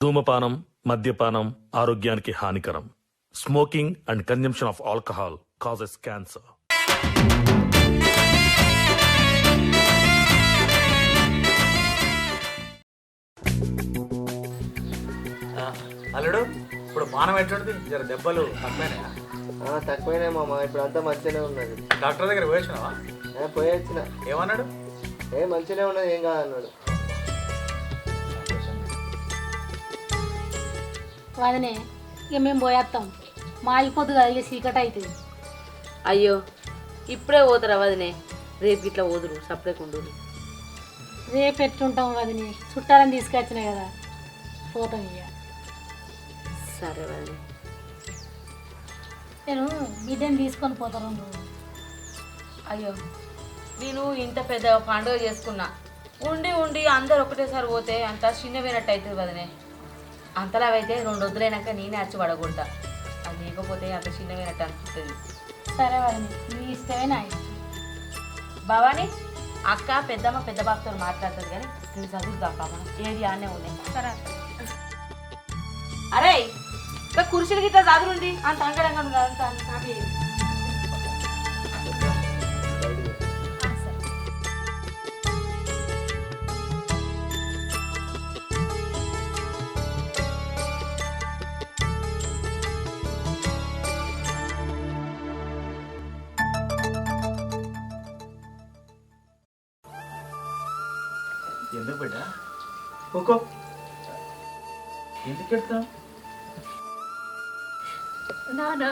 ధూమపానం, మద్యపానం ఆరోగ్యానికి హానికరం. Smoking and consumption of alcohol causes cancer. అల్లుడు ఇప్పుడు పానం ఎట్లుంటుంది? జర దెబ్బలు తక్కువైనాయా? తక్కువైనా మామ, ఇప్పుడు అంతా మంచిగానే ఉన్నది. డాక్టర్ దగ్గర పోయొచ్చినావా? పోయి వచ్చిన. ఏమన్నాడు? మంచిగానే ఉన్నది, ఏం కాదన్నాడు. వదినే ఇక మేము పోయేస్తాం, మా అయిపోద్దు కదా, ఇక చీకటి అవుతుంది. అయ్యో ఇప్పుడే పోతారా వదినే? రేపు ఇట్లా పోదురు సపరేట్. రేపు ఎట్లుంటాం వదినే, చుట్టాలని తీసుకొచ్చినాయి కదా, పోతాం ఇక. సరే వదినే. నేను బిడ్డని తీసుకొని పోతాను. అయ్యో నేను ఇంత పెద్ద పండుగ చేసుకున్నా, ఉండి ఉండి అందరు ఒకటేసారి పోతే అంత చిన్న వేనట్టు అవుతుంది వదినే. అంతలా అయితే 2 వద్దులైనాక నేనే వచ్చి పడగొడతా. అది లేకపోతే అంత చిన్న వేనట్టు అనిపిస్తుంది. సరే వదినే, నీ ఇష్టమే నా ఇష్టం. భవాని అక్క పెద్దమ్మ పెద్ద బాబుతో మాట్లాడుతుంది కానీ నేను చదువుతా పాప ఏది ఆనే ఉన్నాయి. సరే అరే ఇంకా కుర్చీలు గిట్లా చదువుంది అంత అంగడంగా అంత హ్యాపీ. ఎందుకు బిడ్డ ఊకో, ఎందుకు వెళ్తావు? నాన్న,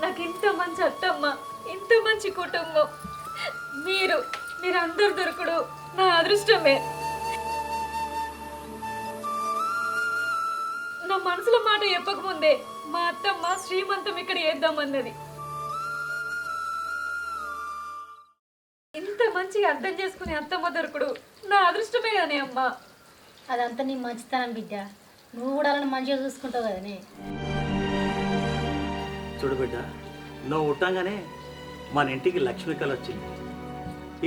నాకు ఇంత మంచి అత్తమ్మ, ఇంత మంచి కుటుంబం, మీరందరు దొరకడు నా అదృష్టమే. నా మనసులో మాట చెప్పకముందే మా అత్తమ్మ శ్రీమంతం ఇక్కడ వేద్దామన్నది. ఇంత మంచిగా అర్థం చేసుకునే అత్తమ్మ దొరకడు నా అదృష్టమే కానీ అమ్మ. అదంతా నీ మంచితనం బిడ్డ, నువ్వు కూడా వాళ్ళని మంచిగా చూసుకుంటావు కదనే. చూడు బిడ్డ, నువ్వు ఉట్టంగానే మన ఇంటికి లక్ష్మీ కళ వచ్చింది.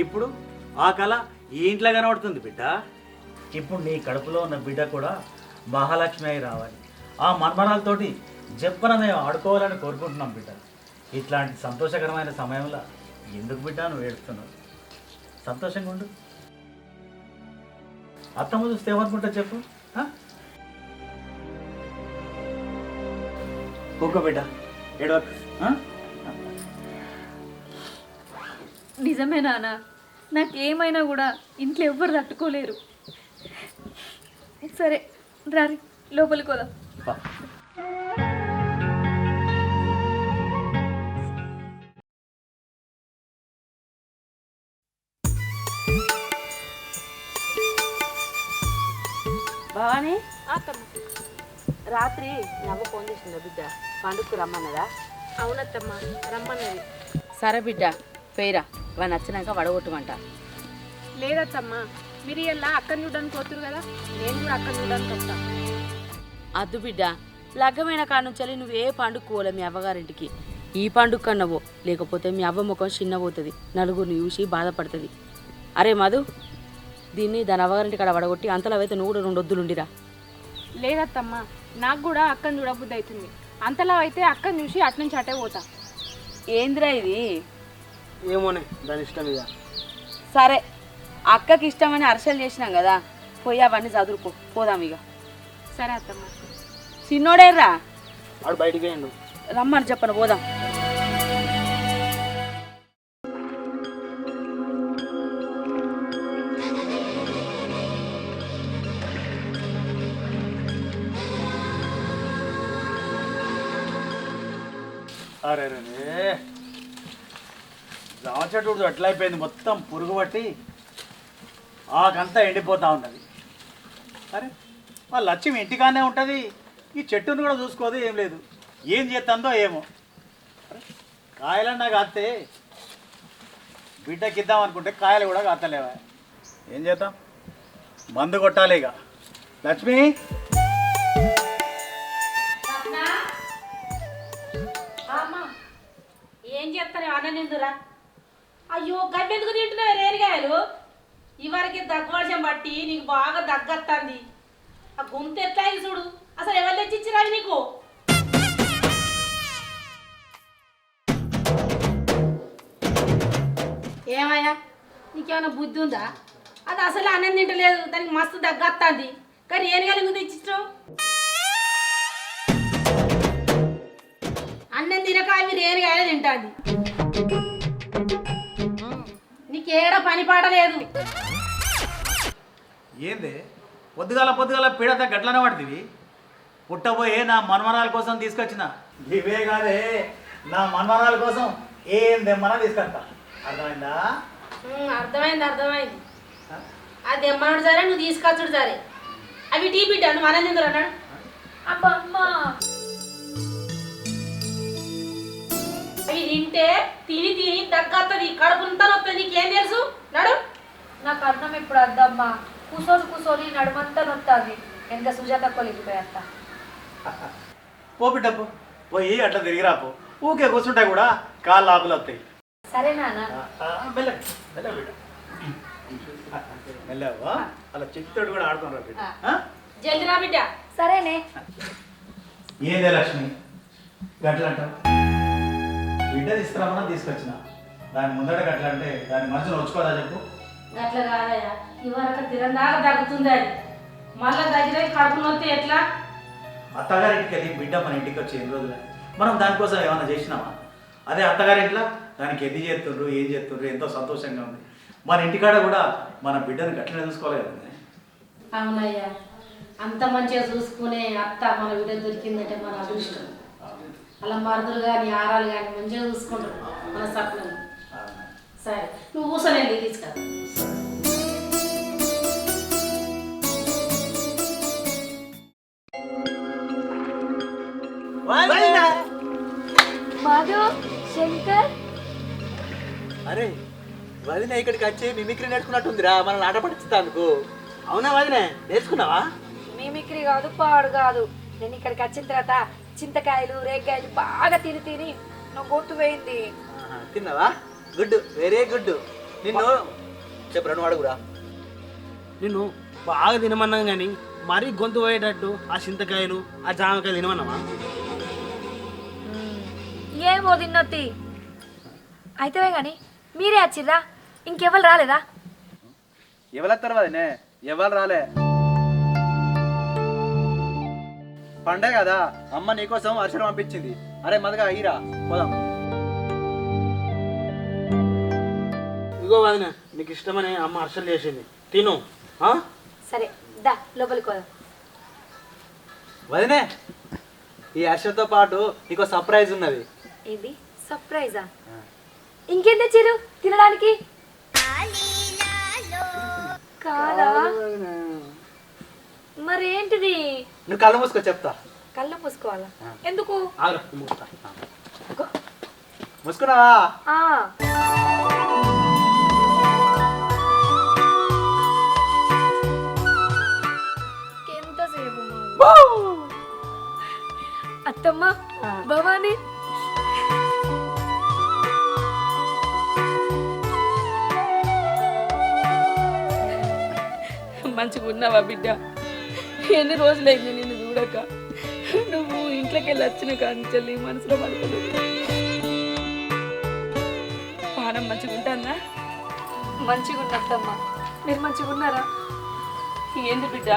ఇప్పుడు ఆ కళ ఈ ఇంట్లో కనబడుతుంది బిడ్డ. ఇప్పుడు నీ కడుపులో ఉన్న బిడ్డ కూడా మహాలక్ష్మి అయి రావాలి. ఆ మన్మరాలతోటి జప్పన మేము ఆడుకోవాలని కోరుకుంటున్నాం బిడ్డ. ఇట్లాంటి సంతోషకరమైన సమయంలో ఎందుకు బిడ్డ నువ్వు ఏడుస్తున్నావు? సంతోషంగా ఉండు. అత్తమ్మ చూస్తే ఏమనుకుంటా చెప్పు. ఊకో బిడ్డ, ఏడవకు. నిజమే నాన్న, నాకేమైనా కూడా ఇంట్లో ఎవ్వరు తట్టుకోలేరు. సరే రారి లోపలికి పోదాం. భవాని రాత్రి నవ్వ ఫోన్ చేసిందా బిడ్డ? పండుగకు రమ్మన్నదా? అవునత్తమ్మ రమ్మన్నది. సరే బిడ్డ పేరా వాడు నచ్చినాక వడగొట్టమంట. లేదత్తమ్మ, మీరు ఇలా అక్కని చూడడానికి పోతురు కదా, నేను కూడా అక్కని చూడడానికి వస్తా. అద్దు బిడ్డ, లగ్గమైన కాడ నుంచి నువ్వు ఏ పండుగ పోలే మీ అవ్వగారింటికి. ఈ పండుగ కన్నవో, లేకపోతే మీ అవ్వ ముఖం చిన్నబోతుంది, నలుగురిని చూసి బాధపడుతుంది. అరే మధు, దీన్ని దాని అవ్వగారింటి కాడ వడగొట్టి అంతలో అయితే నువ్వు కూడా 2 వద్దులుండిరా. లేదత్తమ్మ, నాకు కూడా అక్కని చూడబుద్ధి అవుతుంది. అంతలా అయితే అక్కని చూసి అట్నుంచి అటే పోతా. ఏందిరా ఇది? ఏమోనే, దాని ఇష్టం ఇక. సరే అక్కకి ఇష్టమని అరిసెలు చేసినాం కదా, పోయి అవన్నీ చదువుకో, పోదాం ఇక. సరే అత్తమ్మ. చిన్నోడేర్రా, వాడు బయటికి వేయండు. రమ్మని చెప్పను, పోదాం. అరే రే, జామ చెట్టు ఎట్లా అయిపోయింది, మొత్తం పురుగు పట్టి ఆకంతా ఎండిపోతూ ఉన్నది. అరే మా లక్ష్మి ఇంటికానే ఉంటుంది, ఈ చెట్టును కూడా చూసుకోదు, ఏం లేదు, ఏం చేస్తుందో ఏమో. కాయలన్నా కాస్తే బిడ్డకి ఇద్దాం అనుకుంటే కాయలు కూడా కాస్తలేవా. ఏం చేద్దాం, మందు కొట్టాలి ఇక. లక్ష్మి, ఏం చేస్తానే అన్న నిందురా? అయ్యో గబ్బెందుకు తింటున్నావు రేణిగాయలు? ఇవరికి దగ్గు వర్షం బట్టి నీకు బాగా దగ్గత్తంది. ఆ గొంతు ఎట్లా ఇచ్చిరావి నీకు? ఏమయ్యా నీకేమైనా బుద్ధి ఉందా? అది అసలు అన్నం తింటలేదు, దానికి మస్తు దగ్గత్తాంది. కానీ ఏం కలిగి తెచ్చిస్తావు? అన్నం తినక అవి రేనుగాయలు తింటాంది. నీకేడ పని పాట లేదు. ఏంది పొద్దుగాల పీడత గట్లనే పడుతుంది. పుట్టబోయే నా మన్మరాల కోసం తీసుకొచ్చిన ఇవే కాదే, నా మన్మరాల కోసం ఏం దెమ్మనా తీసుకొస్తా. అర్థమైందా? అర్థమైంది. అది ఎమ్మడు సరే, నువ్వు తీసుకొచ్చుడు సరే. అవి టీ బిడ్డ నువ్వు అన్నం తిందరు అన్నాడు. అబ్బా అమ్మ, అవి తింటే తిని దగ్గత్తది, కడుపుంతా వస్తుంది. నీకేం తెలుసు? నడు. నాకు అన్నం ఇప్పుడు వద్దమ్మా. కూసోని నడుమంతా నొత్తాది. ఎంత సుజాత కొలిగిపోయేస్తా. పో బిడ్డప్పు పోయి అట్లా తిరిగి రాపో. ఊకే కూర్చుంటాయి కూడా కాళ్ళు ఆకులు వస్తాయి. సరే నాన్న. వెళ్ళావా? అలా చెప్తాడు కూడా ఆడుతున్నారు బిడ్డ. జల్ది రా బిడ్డ. సరేనే. ఏదే లక్ష్మి గట్ల అంటావు? బిడ్డ తీసుకురామన్నా తీసుకొచ్చిన, దాని ముందట గట్ల అంటే దాని మనసును వచ్చుకోదా చెప్పు? గట్ల కాదయ్యా, ఇవరకు తిరందాకా తగ్గుతుంది. అది మళ్ళా దగ్గర కడుపు నొత్తే ఎట్లా? అత్తగారింటికి వెళ్ళి బిడ్డ మన ఇంటికి వచ్చి ఎన్ని రోజులు మనం దానికోసం ఏమైనా చేసినామా? అదే అత్తగారింట్లో దానికి ఎన్ని చేస్తుండ్రు, ఏం చేస్తుండ్రు, ఎంతో సంతోషంగా ఉంది. మన ఇంటికాడ కూడా మన బిడ్డను గట్లనే చూసుకోవాలి కదండి. అవునయ్యా, అంత మంచిగా చూసుకునే అత్త మన బిడ్డ దొరికిందంటే మన అదృష్టం. అలా మరదలు కానీ ఆరాలు కానీ మంచిగా చూసుకుంటారు మన సప్నం. సరే నువ్వు కూర్చొని తీసుకురా. మాధు, శంకర్, అరే వదిన ఇక్కడికి వచ్చి మిమిక్రీ నేర్చుకున్నట్టుందిరా, మనం ఆట పట్టిస్తానుకో. అవునా వదినే, నేర్చుకున్నావా? మిమిక్రీ కాదు, పాడు కాదు. నేను ఇక్కడికి వచ్చిన తర్వాత చింతకాయలు రేగాయలు బాగా తిని నాకు గొంతు పోయింది. తిన్నావా? Good, very good. నిన్ను చెప్పరా, నువ్వు అడుగురా. నిన్ను బాగా తినమన్నాం కానీ మరీ గొంతు పోయేటట్టు ఆ చింతకాయలు ఆ జామకాయలు తినమన్నావా? ఏమో తిన్నొత్తి అయితే కానీ మీరే వచ్చిర్రా, ఇంకెవరు రాలేదా? ఎవరు వదినే? ఎవరు రాలే. పండే కదా, అమ్మ నీకోసం అర్చన పంపించింది. అరే మదగా అయ్యిరా, పోదాం. ఇగో వదిన, నీకు ఇష్టమని అమ్మ అర్చలు చేసింది, తిను. సరే దా లోపలికి పోదాం. వదినే, ఈ అర్చనతో పాటు నీకు సర్ప్రైజ్ ఉన్నది. ఏంది సర్ప్రైజా? ఇంకేం తెచ్చిర్రు తినడానికి? కాదా? మరేంటిది? నువ్వు కళ్ళు మూసుకో, చెప్తా. కళ్ళు మూసుకోవాలా? ఎందుకు? మూసుకున్నావా? ఎంతసేపు? అత్తమ్మ, భవానీ, మంచిగా ఉన్నావా బిడ్డ? ఎన్ని రోజులైంది నిన్ను చూడక. నువ్వు ఇంట్లోకి వెళ్ళి వచ్చిన కానీ మనసులో పడుతుంది. పానం మంచిగా ఉంటుందా? మంచిగా ఉన్నట్టమ్మా. మీరు మంచిగా ఉన్నారా? ఏంది బిడ్డ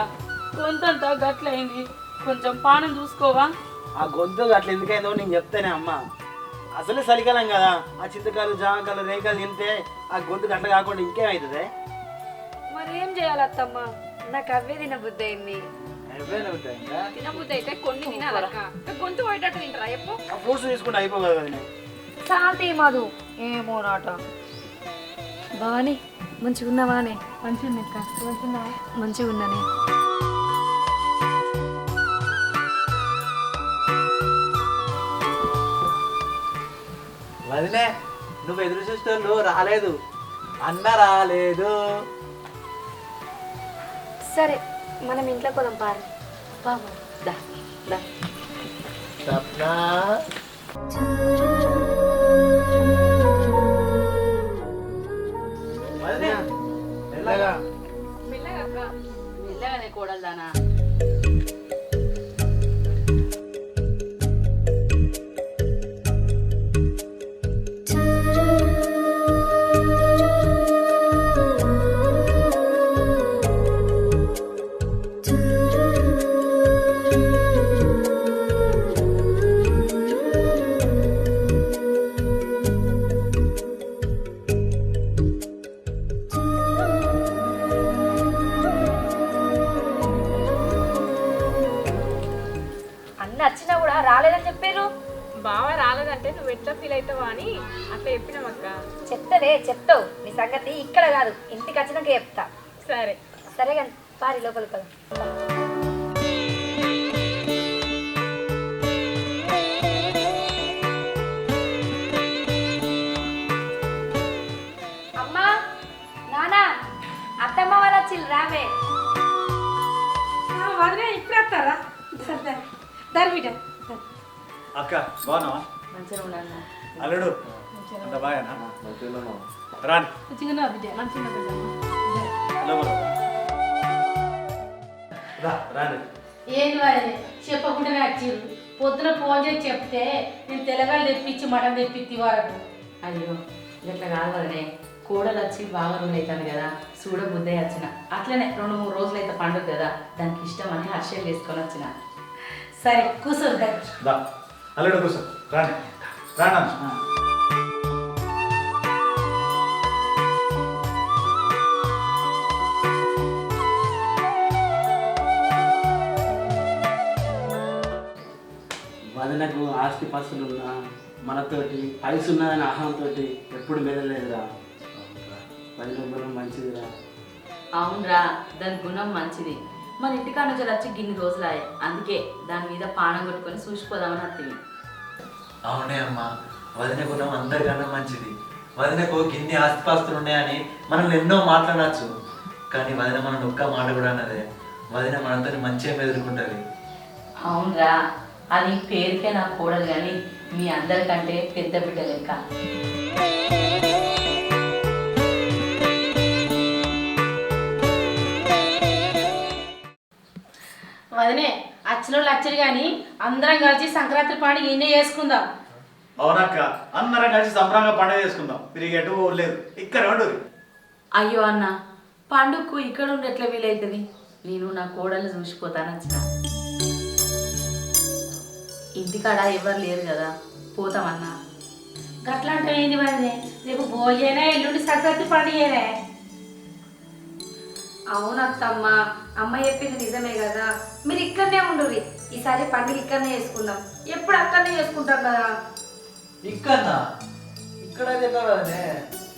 గొంతంతా గట్లయింది, కొంచెం పానం చూసుకోవా? ఆ గొంతు అట్లా ఎందుకైందో నేను చెప్తానే అమ్మ. అసలే చలికాలం కదా, ఆ చింతకాయలు జామకాయలు రేకాయలు తింటే ఆ గొంతు గట్ల కాకుండా ఇంకేమవుతుంది? మరి ఏం చేయాలి అత్తమ్మ? నాకు అవే తినబుద్ధి అయింది. తినబుద్ధి అయితే కొన్ని తినాలక్క, గొంతు పోయేటట్టు తింటారా ఎప్పుడు? ఆ ఫ్రూట్స్ తీసుకుంటే అయిపోగలదు కదా. చాలతీ మధు, ఏమో నాట. భవానీ మంచిగా ఉన్నావానే? మంచిగా ఉన్నానే. వదినే, నువ్వు ఎదురు చూసేటోళ్ళు రాలేదు, అన్న రాలేదు. సరే మనం ఇంట్లో కొలం పారు బాబు. దా దా. సప్నా, వదినే, మెల్లగా. మెల్లగానే కోడలు దానా. రాలేదని చెప్పారు. బావ రాలేదంటే నువ్వు ఎట్లా ఫీల్ అవుతావా అని అట్లా చెప్పినామక్క. చెప్తావు నీ సంగతి ఇక్కడ కాదు, ఇంటికి వచ్చినాక చెప్తా. సరే సరే కానీ పారి లోపలికి పద. అమ్మా నానా అత్తమ్మ వాళ్ళు వచ్చిల్లు రావే. వదిలే ఇప్పుడు వస్తారా? దాని బిడ్డ అక్క బాగున్నావా? మంచిగా ఉన్నాను. అల్లుడు అంత బాగానా? రాని మంచిగా బిడ్డ మంచిగా లోపల. రాని ఏంటి వాడి చెప్పకుండానే వచ్చిర్రు. పొద్దున ఫోన్ చేసి చెప్తే నేను తెల్లగాలు తెప్పించి మటన్ తెప్పించి వరకు. అయ్యో ఇట్లా కాదు వదిలే, కోడలు వచ్చి బాగా రోజులు అవుతాను కదా, చూడ బుద్ధి వచ్చిన అట్లనే 2-3 రోజులు అయితే పండుగ కదా, దానికి ఇష్టం అని హర్షలు వేసుకొని వచ్చిన. సరే కూర్చోద్దా. దా అల్లుడు కూర్చో. రాని రానా? వదినకు ఆస్తి పాస్తులు ఉన్నా మనతోటి పైసలు ఉన్నదని అహంతో ఎప్పుడు మెదలేదురా. వదిన గుణం మంచిదిరా. అవునరా, దాని గుణం మంచిది. మన ఇంటికాడ నుంచి వచ్చి గిన్ని రోజులాయే, అందుకే దాని మీద పానం కొట్టుకొని చూసిపోదామని అత్తివి. అవునే అమ్మా, వదిన గుణం అందరికన్నా మంచిది. వదినకు గిన్ని ఆస్తిపాస్తులు ఉన్నాయని మనల్ని ఎన్నో మాట్లాడచ్చు, కానీ వదిన మనం ఒక్క మాట కూడా అన్నదే. వదిన మనతో మంచిగా ఎదుర్కొంటుంది. అవునరా, అది పేరుకే నా కోడలు కానీ మీ అందరికంటే పెద్ద బిడ్డ లెక్క. వదినే అచ్చలో లచ్చలు కానీ అందరం కలిసి సంక్రాంతి పండుగ ఎన్నే చేసుకుందాం. అవునక్క, అందరం కలిసి సంబరంగా పండుగ చేసుకుందాం. తిరిగి ఎటు లేదు, ఇక్కడ ఉండదు. అయ్యో అన్న, పండుగకు ఇక్కడ ఉండి ఎట్లా వీలవుతుంది? నేను నా కోడలు చూసిపోతాను వచ్చిన. ఇంటికాడ ఎవరు లేరు కదా, పోతామన్నా. గట్లా అంటే ఏంది వదినే? రేపు భోజనే ఎల్లుండి సంక్రాంతి పండుగనే. అవునత్తమ్మ, అమ్మ చెప్పింది నిజమే కదా. మీరు ఇక్కడనే ఉండుర్రి, ఈసారి పండుగ ఇక్కడనే చేసుకుందాం. ఎప్పుడు అక్కడనే చేసుకుంటాం కదా. ఇక్కడనా? ఇక్కడ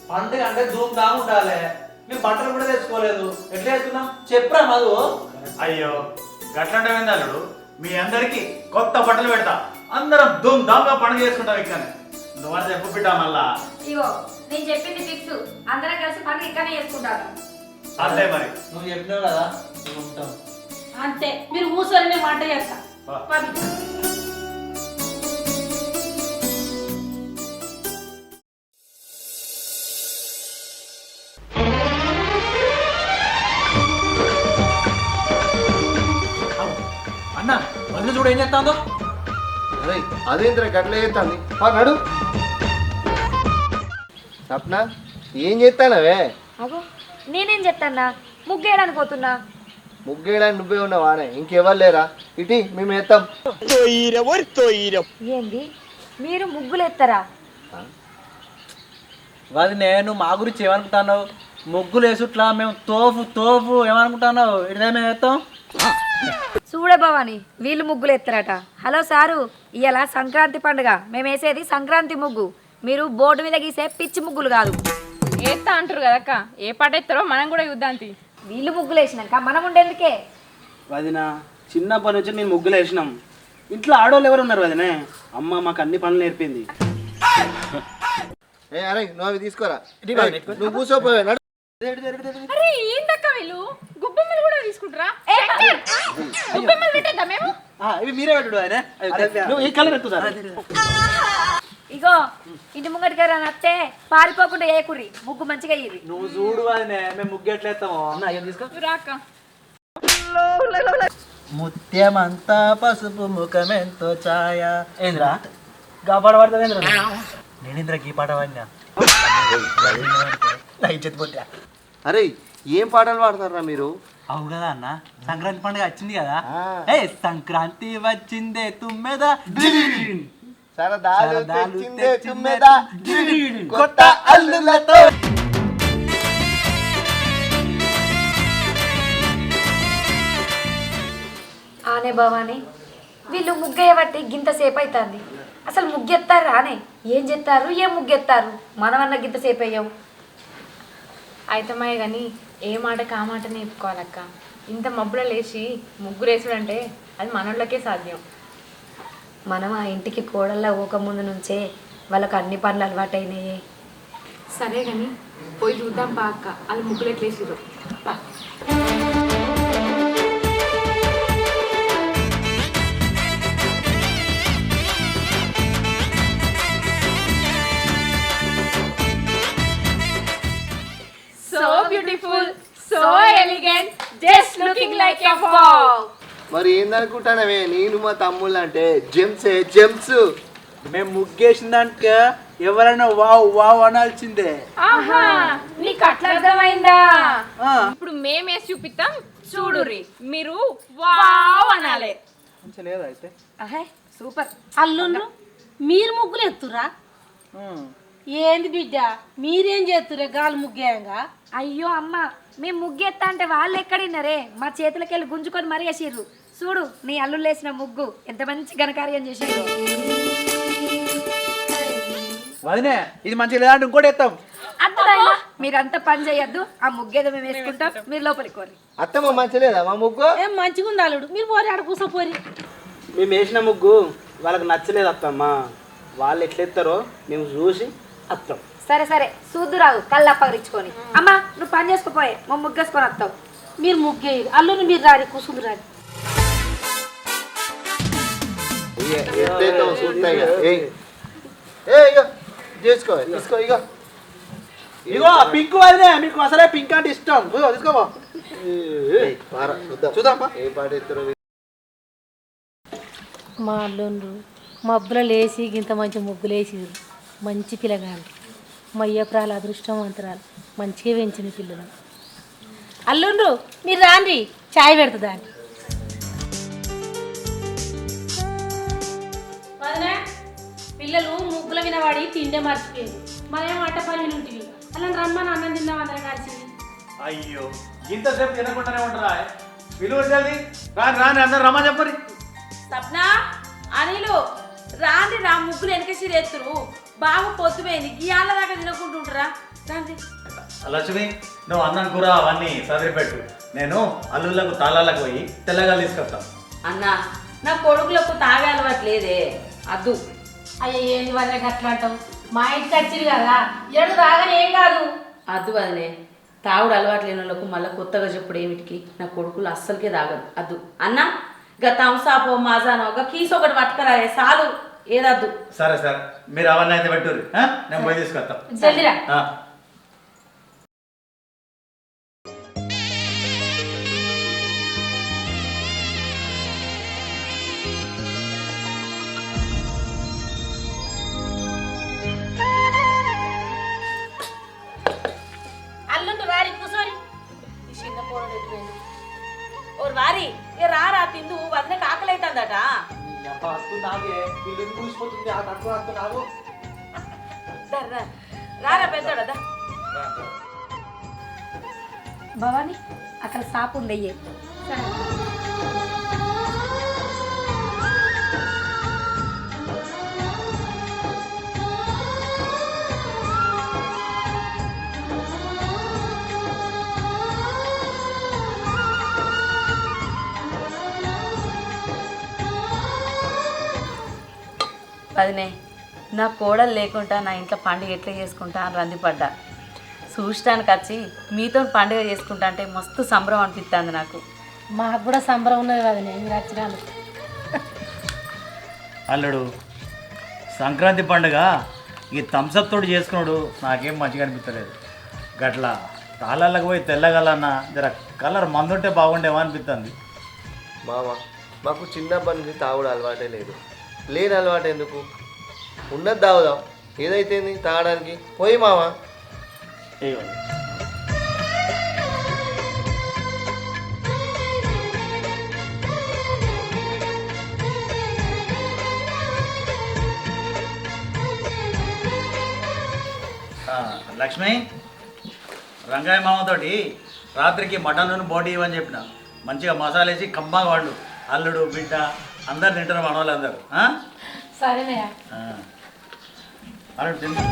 పండుగ అంటే ధూమ్ ధామ్ ఉండాలి. మేము బట్టలు కూడా తెచ్చుకోలేదు, ఎట్లా చేసుకున్నాం చెప్పరా మధు? అయ్యో గట్లంటే అల్లుడు, మీ అందరికి కొత్త బట్టలు పెడతా, అందరం ధూమ్ ధామ్గా పండుగ చేసుకుంటాం. ఇక్కడనే నువ్వు చెప్పు బిడ్డ. మళ్ళా ఇగో నేను చెప్పింది ఫిక్స్, అందరం కలిసి పండుగ ఇక్కడనే చేసుకుంటాను. అంతే మరి, నువ్వు చెప్పినావు కదా, మేము ఉంటాం. అంతే, మీరు కూర్చొని మాట చేస్తా. అన్న వదిన చూడు ఏం చేస్తాందో. అరే అదేంద్ర గట్ల చేస్తాంది. నడు సప్న, ఏం చేస్తానవే? అగో నేనేం చెప్తాన్నా, ముగ్గేయడానికి పోతున్నా. ముగ్గేయడానికి నువ్వే ఉన్నావానే, ఇంకెవరు లేరా? ఇటీ మేము వేస్తాం. ఏంది మీరు ముగ్గులు ఎత్తారా? వదినే నువ్వు మా గురించి ఏమనుకుంటున్నావు? ముగ్గులు వేసుట్లా మేము తోపు తోపు ఏమనుకుంటున్నావు? ఇదే మేము వేస్తాం. చూడే భవాని, వీళ్ళు ముగ్గులు ఎత్తారట. హలో సారు, ఇవాళ సంక్రాంతి పండుగ, మేము వేసేది సంక్రాంతి ముగ్గు. మీరు బోర్డు మీద గీసే పిచ్చి ముగ్గులు కాదు. ఏత్తా అంటారు కదక్క, ఏ పాట ఎత్తారో మనం కూడా యుద్ధాంతి. వీళ్ళు ముగ్గులు వేసినాక మనం ఉండేందుకే. వదిన చిన్నప్పటి నుంచి మేము ముగ్గులు వేసినాం. ఇంట్లో ఆడవాళ్ళు ఎవరు ఉన్నారు వదినే? అమ్మ మాకు అన్ని పనులు నేర్పింది. అరే నువ్వు అవి తీసుకోరా, నువ్వు కూర్చోపోయా. అరే ఏందక్క వీళ్ళు గుబ్బెమ్మలు కూడా తీసుకుంటారా? గుబ్బెమ్మలు పెట్టేద్దా మేము? ఇవి మీరే పెట్టుడు వదినే. నువ్వు ఈ కలర్ పెట్టు సార్. ఇగో ఇంటి ముంగటికి ఎవరైనా వస్తే పారిపోకుండా ఏ కుర్రి ముగ్గు మంచిగా ఇయ్యి. నువ్వు చూడు వదినే, మేము ముగ్గు ఎట్లేస్తామో. తీసుకో. రాక్క ముత్యమంతా పసుపు ముఖమెంతో ఛాయ. ఏంద్రా గా పాట పడుతుంది? నేనేంద్ర ఈ పాట వాడినా. అరే ఏం పాటలు పాడతారా మీరు? అవు కదా అన్న, సంక్రాంతి పండుగ వచ్చింది కదా. ఏ సంక్రాంతి వచ్చిందే తుమ్మెద, సరదాలు తెచ్చిందే తుమ్మెద, కొత్త అల్లులతో. ఆనే భవాని, వీళ్ళు ముగ్గేయబట్టి గింత సేపు అవుతుంది. అసలు ముగ్గెత్తారు రానే, ఏం చెప్తారు, ఏం ముగ్గెత్తారు, మనమన్నా గింత సేపు అయ్యావు. అయితమయ్య కానీ ఏ మాటకి ఆ మాట నేర్పుకోవాలక్క. ఇంత మబ్బుల లేచి ముగ్గురేసుడంటే అది మనోళ్ళకే సాధ్యం. మనం ఆ ఇంటికి కోడళ్ళ పోకముందు నుంచే వాళ్ళకి అన్ని పనులు అలవాటైనాయి. సరే కానీ పోయి చూద్దాం పా అక్క, వాళ్ళు ముగ్గులు ఎట్లేసిరు. So beautiful, so elegant, just looking like a wow. మరి ఏందనుకుంటానవే, నేను మా తమ్ముళ్ళు అంటే జెమ్స్. మేము ముగ్గేసిందాక ఎవరైనా వావ్ వావ్ అనాల్సిందే. ఆహా, నీకు అట్లా అర్థమైందా? ఇప్పుడు మేమేసి చూపిస్తాం చూడుర్రి, మీరు వావ్ అనాలి. మంచిగా లేదా అయితే? అహే సూపర్. అల్లుండ్రు మీరు ముగ్గులు ఎత్తురా? ఏంది బిడ్డ మీరేం చేస్తురే గాలి ముగ్గేయంగా? అయ్యో అమ్మ, మేము ముగ్గెత్తా అంటే వాళ్ళు ఎక్కడిన్నారే, మా చేతులకెళ్ళి గుంజుకొని మరీ వేసిర్రు. చూడు నీ అల్లుళ్ళు వేసిన ముగ్గు ఎంత మంచి ఘనకార్యం చేసిర్రు. వదినే ఇది మంచిగా లేదంటే ఇంకోటి ఎత్తాం. అర్థమైనా మీరంతా పని చేయొద్దు, ఆ ముగ్గేదో మేము వేసుకుంటాం, మీరు లోపలికి పోరి. అత్తమ్మ మంచిగా లేదా మా ముగ్గు? ఏం మంచిగా ఉంది అల్లుడు, మీరు పోరి ఆడ కూసపోరి. మేము వేసిన ముగ్గు వాళ్ళకి నచ్చలేదు అత్తమ్మ. వాళ్ళు ఎట్లెత్తారో మేము చూసి అత్తాం. సరే సరే చూద్దురావు కళ్ళు అప్పగరించుకొని. అమ్మ నువ్వు పని చేసుకుపోయే, మా ముగ్గేసుకొని వస్తావు. మీరు ముగ్గేయరు, అల్లుని మీరు రారి కూసుంది రారి. చేసుకో తీసుకో. ఇక ఇగో పింక్ వదినే, మీకు అసలే పింక్ అంటే ఇష్టం. తీసుకోబో చూద్దాం. ఏ పాట ఎత్తారో. మా అల్లుండ్రు మబ్బుల లేచి ఇంత మంచి ముగ్గులేసిరు. మంచి పిల్లగాడు, మా అయ్యప్రాల అదృష్టవంతరాలు, మంచిగా పెంచింది పిల్లలు. అల్లుండ్రు మీరు రాండి, చాయ్ పెడుతుందా అని. పిల్లలు ముగ్గుల వినవాడి తిండే మర్చిపోయింది. మనమేం వంట పని ఉంటుంది, అలా రమ్మని అన్నం తిందాం అందరం కలిసి. అయ్యో ఇంతసేపు తినకుండానే ఉంటారా? విలువ జల్ది రాని రాని అందరు రమ్మని చెప్పరి. సప్న, అనిలు రాండి రా, ముగ్గులు వెనకసి ఎత్తురు. బాగా పొద్దుపోయింది, గీయాల దాకా తినకుంటుంటారా? రాండి. లక్ష్మి నువ్వు అన్నం కూర అవన్నీ సదిరిపెట్టు, నేను అల్లుళ్ళకు తాళాలకు పోయి తెల్లగా తీసుకొస్తాను. అన్నా నా కొడుకులకు తాగే అలవాట్లేదే, అద్దు. అయ్యో ఏంది వదిలే అట్లా అంటావు, మా ఇంటికి వచ్చిరు కదా, ఏడు రాగానే ఏం కాదు. అద్దు వదిలే, తాగుడు అలవాటు లేని వాళ్ళకు మళ్ళీ కొత్తగా చెప్పుడు ఏమిటికి, నా కొడుకులు అస్సలకే తాగదు. అద్దు అన్న, గా తంసాపో మాజానో గా కీసు ఒకటి పట్టుకరాయే చాలు, ఏదద్దు. సరే సరే మీరు అవన్నీ అయితే పెట్టుర్రి, నేను పోయి తీసుకొస్తాను. జల్దిరా. అల్లుండ్రు రారి కూర్చోరి. ఈ చిన్న పోరడు ఎట్టిపోయింది. ఓ వారి ఇక రారా తిందు, వదిన ఆకలి అవుతుందట. రారా పెద్దోడా. భవాని అక్కడ సాపు ఉండయ్యే. వదినే, నా కోడలు లేకుండా నా ఇంట్లో పండుగ ఎట్లా చేసుకుంటా అని రందిపడ్డా. చూడటానికి వచ్చి మీతో పండుగ చేసుకుంటా అంటే మస్తు సంబరం అనిపిస్తుంది నాకు. మాకు కూడా సంబరం ఉన్నది వదిలే మీరు వచ్చినాను. అల్లుడు సంక్రాంతి పండుగ ఈ థమ్సప్ తోటి చేసుకున్నాడు నాకేం మంచిగా అనిపించలేదు. గట్లా తాళాలకు పోయి తెల్లగలన్నా జర కలర్ మందుంటే బాగుండేమో అనిపిస్తుంది. మామ మాకు చిన్నప్పటి నుంచి తాగుడు అలవాటే లేదు. లేని అలవాటు ఎందుకు, ఉన్నది తాగుదాం, ఏదైతే తాగడానికి పోయి మామ. లక్ష్మి, రంగాయ మామతోటి రాత్రికి మటన్ బోటి ఇవ్వని చెప్పిన, మంచిగా మసాలా వేసి కమ్మగా వాడు. అల్లుడు బిడ్డ అందరు తింటారు మన వాళ్ళు అందరు సరేనయ్యా. అల్లుడు తింటారు.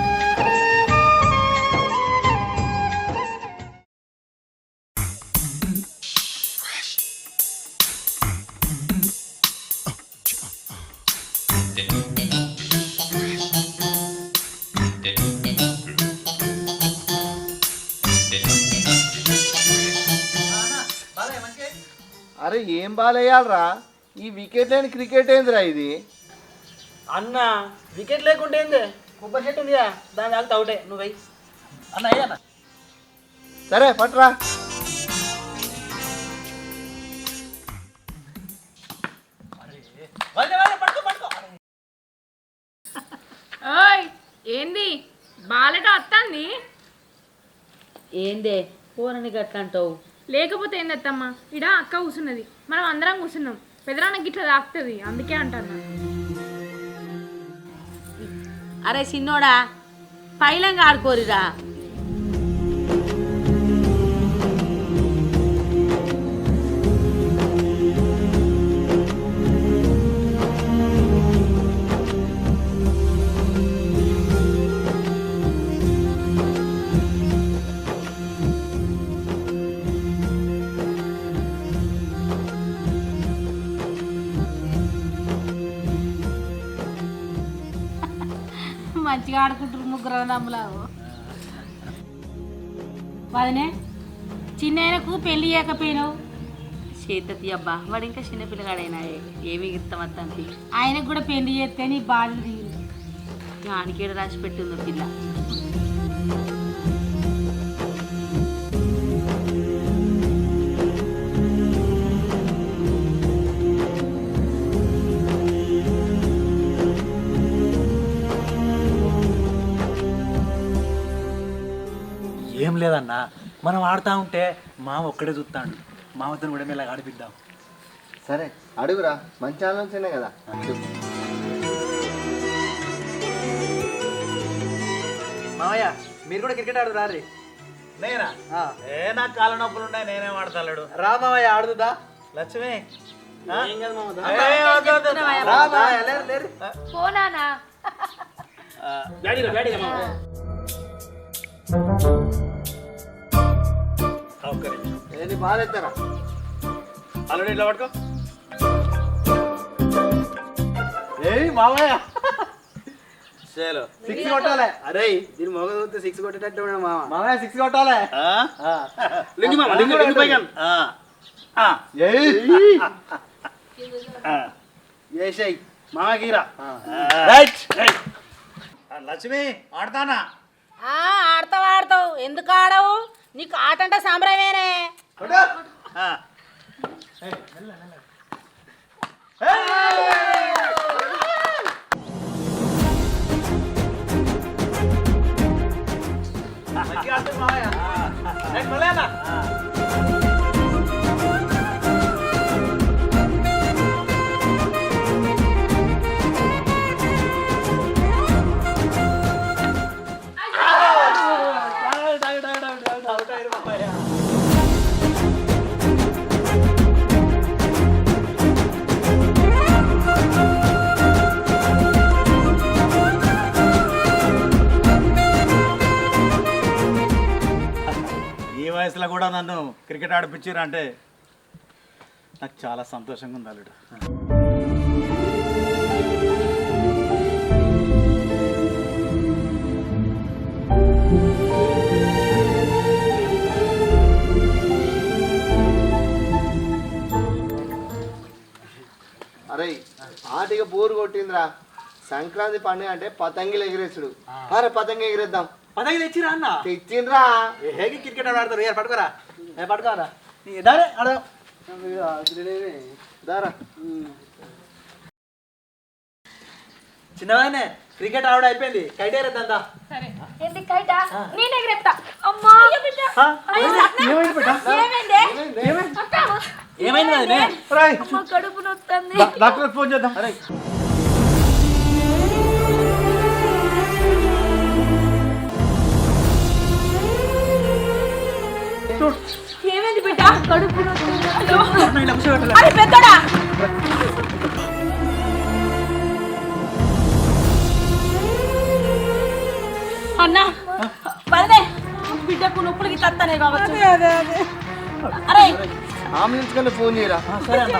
అరే ఏం బాలేయాలరా ఈ వికెట్ లేని క్రికెట్ ఏందిరా ఇది? అన్న వికెట్ లేకుంటే ఏంది, కొబ్బరి చెట్టు ఉందిగా దాని దాకా అవుటే నువ్వు వెయ్యి అన్న అయ్యన్న. సరే పట్రా. ఓయ్ ఏంది బాలట వస్తుంది? ఏందే కూరని గట్ల అంటావు? లేకపోతే ఏందత్తమ్మా, ఇడా అక్క కూర్చున్నది, మనం అందరం కూర్చున్నాం, పెదనాన్నకి ఇట్లా తాకుతుంది, అందుకే అంటాను. అరే చిన్నోడా పైలంగా ఆడుకోరిరా. మంచిగా ఆడుకుంటారు ముగ్గురు నమ్ములావు. వదినే చిన్నకు పెళ్లి చేయకపోయినావు. చేతతి అబ్బా వాడు ఇంకా చిన్నపిల్లగాడైనా ఏమి ఇస్తామత్తానికి. ఆయనకు కూడా పెళ్లి చేస్తే నీ బాధ్యత తీరింది. ఆనికేడ రాసి పెట్టిందో పిల్ల. ఏం లేదన్నా, మనం ఆడుతూ ఉంటే మామ ఒక్కడే చూస్తాడు. మామతో కూడా మెల్లగా ఆడిపిద్దాం. సరే అడుగురా, మంచి ఆలోచనే కదా. మామయ్య మీరు కూడా క్రికెట్ ఆడదు రారి. నేనా? నాకు కాళ్ళ నొప్పులు ఉన్నాయి, నేనేం ఆడతాడు. రా మామయ్య ఆడుదా. లక్ష్మి ఏం కాదు మామ, రా మామయ్య, లేరు లేరు. పోనానా బ్యాడీగా బ్యాడీగా మామయ్య. ఏది బాగాలేస్తారా అల్లుడు ఇట్లా పట్టుకో. ఏయ్ మామయ్య సిక్స్ కొట్టాలి. అరే దీని మొగ చూస్తే సిక్స్ కొట్టేటట్టు ఉన్నాడు మామ. మామయ్య సిక్స్ కొట్టాలి. లింగి మామ లింగి లింగి పైకి ఏసేయ్ మామ గీరా. లక్ష్మి ఆడతానా? ఆడతావు ఆడతావు, ఎందుకు ఆడవు? నీకు ఆట అంటే సాంబ్రమేనే. ఈ వయసులో కూడా నన్ను క్రికెట్ ఆడిపించారు అంటే నాకు చాలా సంతోషంగా ఉంది అల్లుడు. అరే ఆటిగా బోరు కొట్టిందిరా. సంక్రాంతి పండుగ అంటే పతంగిలు ఎగిరేసుడు. అరే పతంగి ఎగిరేద్దాం. పదవి తెచ్చిరా అన్న. తెచ్చిండ్రా. హేగి క్రికెట్ ఆడతారు. పట్టుకోరా పట్టుకోరా దారే ఆడ దారా. చిన్నవానే క్రికెట్ ఆవిడ అయిపోయింది. కైట్ ఎగరేద్దా. ఏంది కైటా? నేను ఎగరేస్తా. అమ్మా ఏమైంది అమ్మ కడుపు నొస్తుంది. డాక్టర్ ఫోన్ చేద్దాం. అరే ఏమైంది ఏమైంది బిడ్డ కడుపు అరే పెద్దడా అన్నా పదే బిడ్డకు నొప్పులకి తత్తనే కావచ్చు అరే అంబులెన్స్ కల్లా ఫోన్ చేయరా సరే అన్న